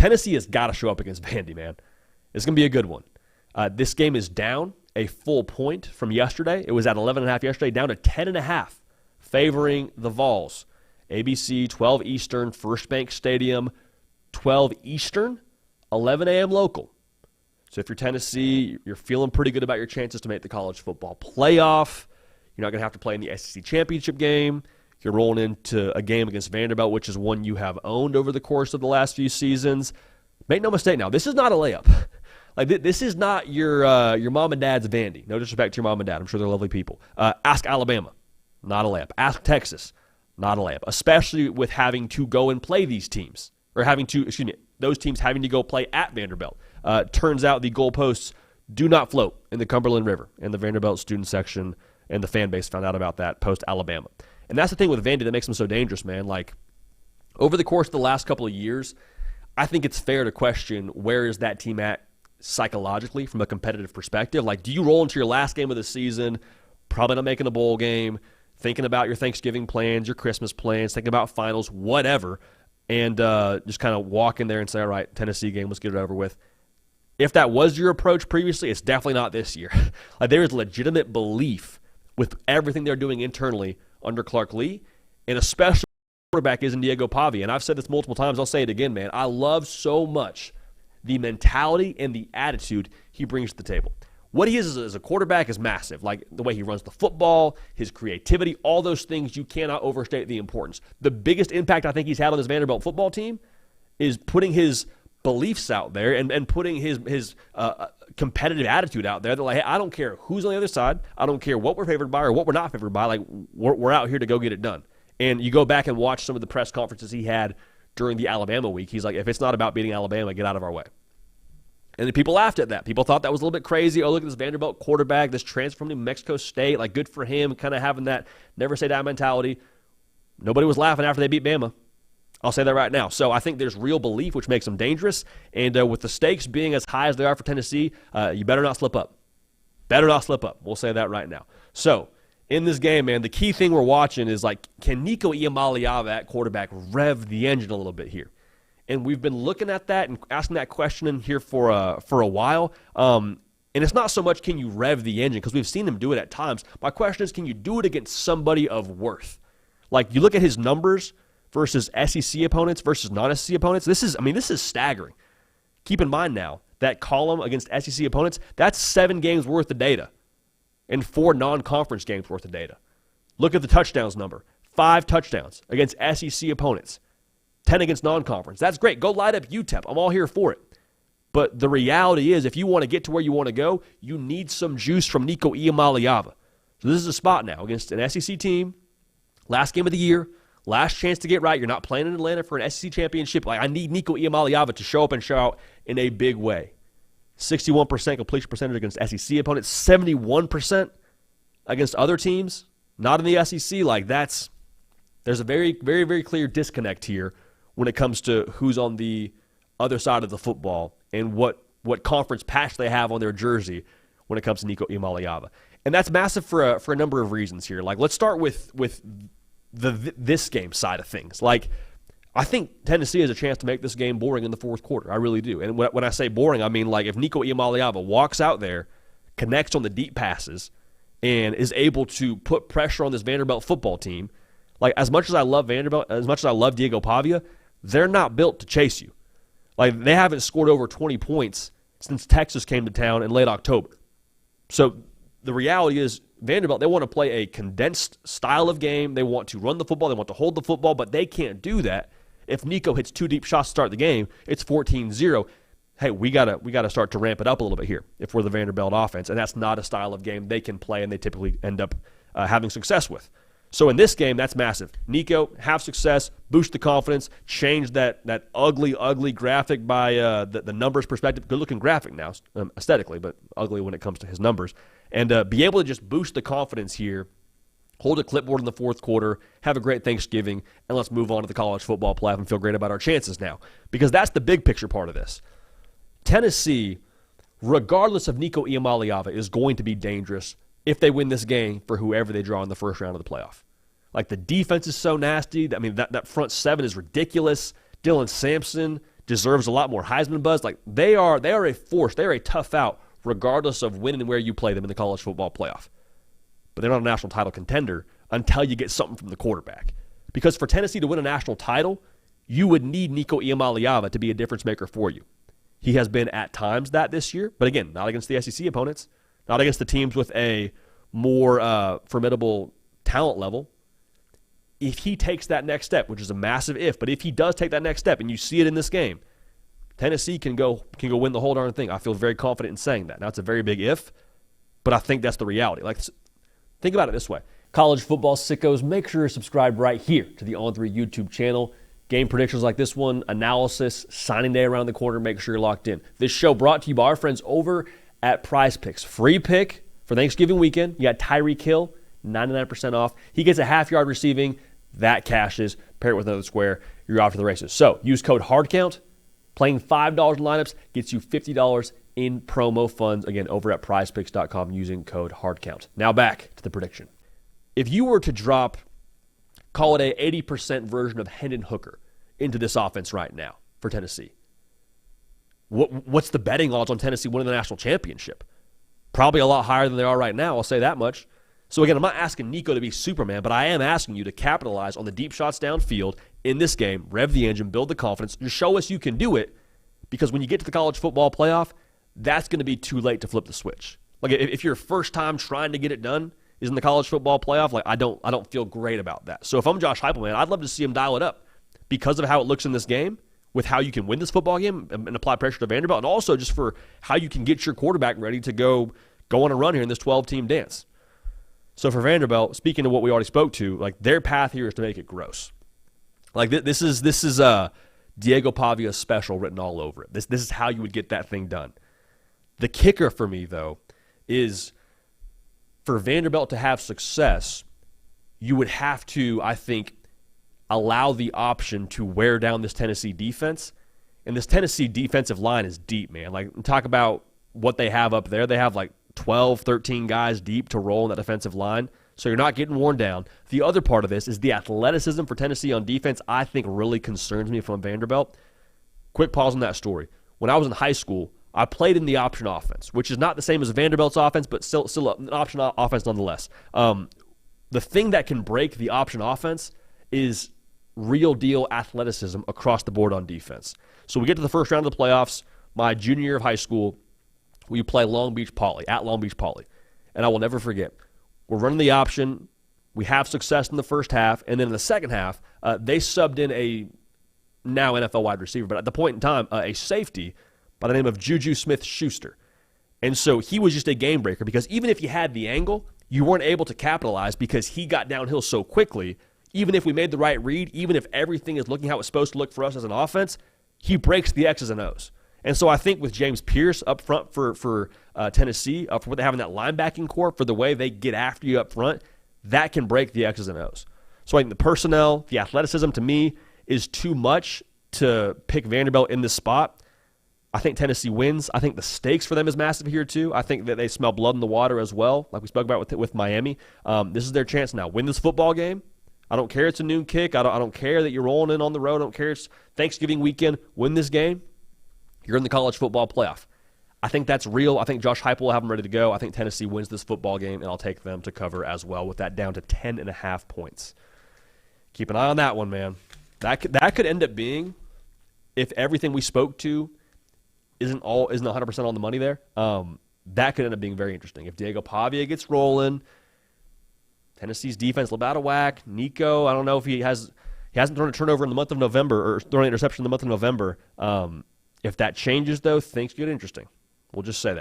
Tennessee has got to show up against Vandy, man. It's going to be a good one. This game is down a full point from yesterday. It was at 11.5 yesterday, down to 10.5, favoring the Vols. ABC, 12 Eastern, First Bank Stadium, 12 Eastern, 11 a.m. local. So if you're Tennessee, you're feeling pretty good about your chances to make the college football playoff. You're not going to have to play in the SEC championship game. You're rolling into a game against Vanderbilt, which is one you have owned over the course of the last few seasons. Make no mistake now, this is not a layup. Like, this is not your mom and dad's Vandy. No disrespect to your mom and dad. I'm sure they're lovely people. Ask Alabama. Not a layup. Ask Texas. Not a layup. Especially with having to go and play these teams. Or those teams having to go play at Vanderbilt. Turns out the goalposts do not float in the Cumberland River. And the Vanderbilt student section and the fan base found out about that post-Alabama. And that's the thing with Vandy that makes them so dangerous, man. Like, over the course of the last couple of years, I think it's fair to question where is that team at psychologically from a competitive perspective. Like, do you roll into your last game of the season, probably not making a bowl game, thinking about your Thanksgiving plans, your Christmas plans, thinking about finals, whatever, and just kind of walk in there and say, all right, Tennessee game, let's get it over with. If that was your approach previously, it's definitely not this year. Like, there is legitimate belief with everything they're doing internally under Clark Lee, and especially quarterback is in Diego Pavia. And I've said this multiple times. I'll say it again, man. I love so much the mentality and the attitude he brings to the table. What he is as a quarterback is massive. Like, the way he runs the football, his creativity, all those things, you cannot overstate the importance. The biggest impact I think he's had on this Vanderbilt football team is putting his beliefs out there and putting his competitive attitude out there. They're like, hey, I don't care who's on the other side. I don't care what we're favored by or what we're not favored by. Like, we're out here to go get it done. And you go back and watch some of the press conferences he had during the Alabama week. He's like, if it's not about beating Alabama, get out of our way. And then people laughed at that. People thought that was a little bit crazy. Oh, look at this Vanderbilt quarterback, this transfer from New Mexico State. Like, good for him, kind of having that never say die mentality. Nobody was laughing after they beat Bama. I'll say that right now. So I think there's real belief, which makes them dangerous. And with the stakes being as high as they are for Tennessee, you better not slip up. Better not slip up. We'll say that right now. So in this game, man, the key thing we're watching is, like, can Nico Iamaleava at quarterback rev the engine a little bit here? And we've been looking at that and asking that question in here for a while. And it's not so much can you rev the engine, because we've seen him do it at times. My question is, can you do it against somebody of worth? Like, you look at his numbers versus SEC opponents versus non-SEC opponents. This is staggering. Keep in mind now, that column against SEC opponents, that's 7 games worth of data and 4 non-conference games worth of data. Look at the touchdowns number. 5 touchdowns against SEC opponents. 10 against non-conference. That's great. Go light up UTEP. I'm all here for it. But the reality is, if you want to get to where you want to go, you need some juice from Nico Iamaleava. So this is a spot now against an SEC team. Last game of the year. Last chance to get right. You're not playing in Atlanta for an SEC championship. Like, I need Nico Iamaleava to show up and show out in a big way. 61% completion percentage against SEC opponents. 71% against other teams. Not in the SEC. Like, there's a very, very, very clear disconnect here when it comes to who's on the other side of the football and what conference patch they have on their jersey when it comes to Nico Iamaleava. And that's massive for a number of reasons here. Like, let's start with this game side of things. Like, I think Tennessee has a chance to make this game boring in the fourth quarter. I really do. And when I say boring, I mean, like, if Nico Iamaleava walks out there, connects on the deep passes, and is able to put pressure on this Vanderbilt football team, like, as much as I love Vanderbilt, as much as I love Diego Pavia, they're not built to chase you. Like, they haven't scored over 20 points since Texas came to town in late October. So the reality is, Vanderbilt, they want to play a condensed style of game. They want to run the football. They want to hold the football, but they can't do that. If Nico hits 2 deep shots to start the game, it's 14-0. Hey, we gotta start to ramp it up a little bit here if we're the Vanderbilt offense, and that's not a style of game they can play and they typically end up having success with. So in this game, that's massive. Nico, have success, boost the confidence, change that ugly, ugly graphic by the numbers perspective. Good-looking graphic now, aesthetically, but ugly when it comes to his numbers. And be able to just boost the confidence here, hold a clipboard in the fourth quarter, have a great Thanksgiving, and let's move on to the college football playoff and feel great about our chances now. Because that's the big picture part of this. Tennessee, regardless of Nico Iamaleava, is going to be dangerous if they win this game for whoever they draw in the first round of the playoff. Like, the defense is so nasty. I mean, that front seven is ridiculous. Dylan Sampson, deserves a lot more Heisman buzz. Like they are a force. They are a tough out, regardless of when and where you play them in the college football playoff. But they're not a national title contender until you get something from the quarterback. Because for Tennessee to win a national title, you would need Nico Iamaleava to be a difference maker for you. He has been at times that this year, but again, not against the SEC opponents, not against the teams with a more formidable talent level. If he takes that next step, which is a massive if, but if he does take that next step, and you see it in this game, Tennessee can go win the whole darn thing. I feel very confident in saying that. Now, it's a very big if, but I think that's the reality. Like, think about it this way. College football sickos, make sure you're subscribed right here to the On3 YouTube channel. Game predictions like this one, analysis, signing day around the corner, make sure you're locked in. This show brought to you by our friends over at Prize Picks. Free pick for Thanksgiving weekend. You got Tyreek Hill, 99% off. He gets a half-yard receiving. That cashes. Pair it with another square. You're off to the races. So use code HARDCOUNT. Playing $5 in lineups gets you $50 in promo funds. Again, over at prizepicks.com using code HARDCOUNT. Now back to the prediction. If you were to drop, call it a 80% version of Hendon Hooker into this offense right now for Tennessee, what's the betting odds on Tennessee winning the national championship? Probably a lot higher than they are right now, I'll say that much. So again, I'm not asking Nico to be Superman, but I am asking you to capitalize on the deep shots downfield in this game, rev the engine, build the confidence, just show us you can do it, because when you get to the college football playoff, that's going to be too late to flip the switch. Like if your first time trying to get it done is in the college football playoff, like I don't feel great about that. So if I'm Josh Heupel, man, I'd love to see him dial it up because of how it looks in this game, with how you can win this football game and apply pressure to Vanderbilt, and also just for how you can get your quarterback ready to go on a run here in this 12-team dance. So for Vanderbilt, speaking of what we already spoke to, like their path here is to make it gross. Like this is Diego Pavia's special written all over it. This is how you would get that thing done. The kicker for me, though, is for Vanderbilt to have success, you would have to, I think, allow the option to wear down this Tennessee defense. And this Tennessee defensive line is deep, man. Like, talk about what they have up there. They have like 12, 13 guys deep to roll in that defensive line. So you're not getting worn down. The other part of this is the athleticism for Tennessee on defense, I think really concerns me from Vanderbilt. Quick pause on that story. When I was in high school, I played in the option offense, which is not the same as Vanderbilt's offense, but still an option offense nonetheless. The thing that can break the option offense is real deal athleticism across the board on defense. So we get to the first round of the playoffs. My junior year of high school, we play Long Beach Poly, at Long Beach Poly. And I will never forget, we're running the option. We have success in the first half. And then in the second half, they subbed in a now NFL wide receiver, but at the point in time, a safety by the name of Juju Smith-Schuster. And so he was just a game breaker, because even if you had the angle, you weren't able to capitalize because he got downhill so quickly. Even if we made the right read, even if everything is looking how it's supposed to look for us as an offense, he breaks the X's and O's. And so I think with James Pierce up front for Tennessee, for what they have in that linebacking core, for the way they get after you up front, that can break the X's and O's. So I think the personnel, the athleticism to me is too much to pick Vanderbilt in this spot. I think Tennessee wins. I think the stakes for them is massive here too. I think that they smell blood in the water as well, like we spoke about with Miami. This is their chance now. Win this football game. I don't care it's a noon kick. I don't care that you're rolling in on the road. I don't care it's Thanksgiving weekend. Win this game. You're in the college football playoff. I think that's real. I think Josh Heupel will have them ready to go. I think Tennessee wins this football game, and I'll take them to cover as well, with that down to 10.5 points. Keep an eye on that one, man. That could end up being, if everything we spoke to isn't 100% on the money there, that could end up being very interesting. If Diego Pavia gets rolling, Tennessee's defense a little out of whack. Nico, I don't know if he hasn't thrown a turnover in the month of November, or thrown an interception in the month of November. If that changes, though, things get interesting. We'll just say that.